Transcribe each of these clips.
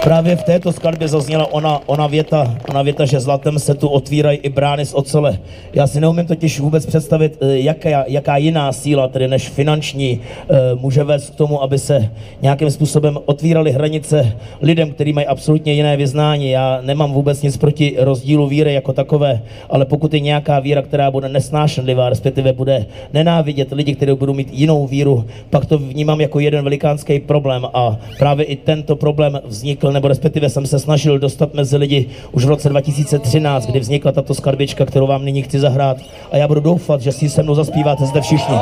Právě v této skladbě zazněla ona věta, že zlatem se tu otvírají i brány z ocele. Já si neumím totiž vůbec představit, jaká jiná síla, tedy než finanční, může vést k tomu, aby se nějakým způsobem otvíraly hranice lidem, kteří mají absolutně jiné vyznání. Já nemám vůbec nic proti rozdílu víry jako takové, ale pokud je nějaká víra, která bude nesnášenlivá, respektive bude nenávidět lidi, kteří budou mít jinou víru, pak to vnímám jako jeden velikánský problém a právě i tento problém vznikl, nebo respektive jsem se snažil dostat mezi lidi už v roce 2013, kdy vznikla tato skladbička, kterou vám nyní chci zahrát a já budu doufat, že si se mnou zaspíváte zde všichni.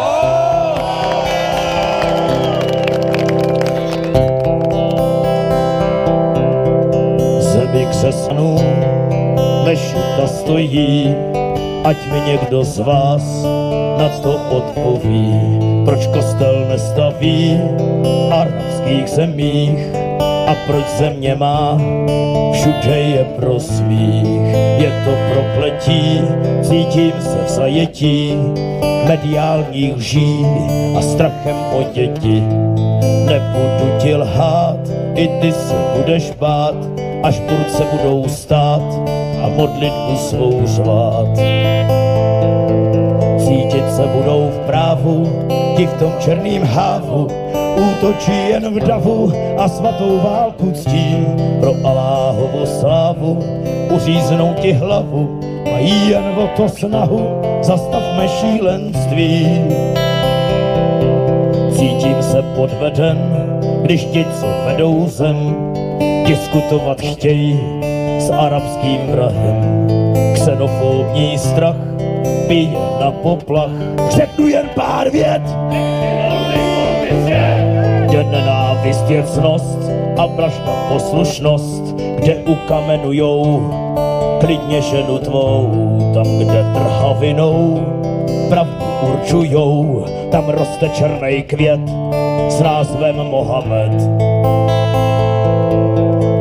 Zemi křesnu mešita stojí, ať mi někdo z vás na to odpoví, proč kostel nestaví v arabských zemích a proč země má všude je pro svých. Je to prokletí, cítím se v zajetí mediálních lží a strachem o děti. Nebudu ti lhát, i ty se budeš bát, až Turce budou stát a modlitbu svou řvát. Cítit se budou v právu, ti v tom černým hávu, útočí jen v davu a svatou válku ctí. Pro Alláhovu slávu uříznou ti hlavu, mají jen o to snahu, zastavme šílenství. Cítím se podveden, když ti, co vedou zem, diskutovat chtějí s arabským vrahem. Xenofobní strach pije na poplach, řeknu jen pár vět. Kde nenávist je ctnost a vražda poslušnost, kde ukamenujou klidně ženu tvou, tam, kde trhavinou pravdu určujou, tam roste černý květ s názvem Mohamed.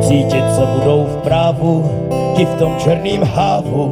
Cítit se budou v právu, ti v tom černým hávu,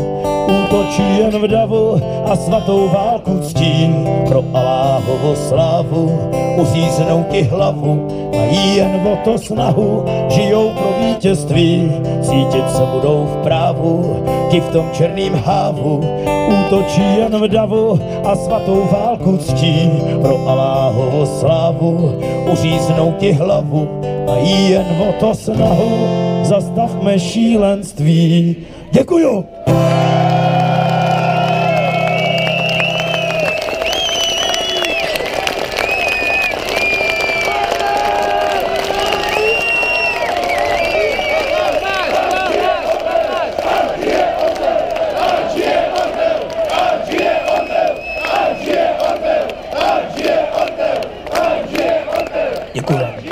útočí jen v davu a svatou válku ctí. Pro Alláhovu slávu uříznou ti hlavu, mají jen o to snahu, žijou pro vítězství. Cítit se budou v právu, ti v tom černým hávu, útočí jen v davu a svatou válku ctí. Pro Alláhovu slávu uříznou ti hlavu, mají jen o to snahu, zastavme šílenství. Děkuju! Děkuji.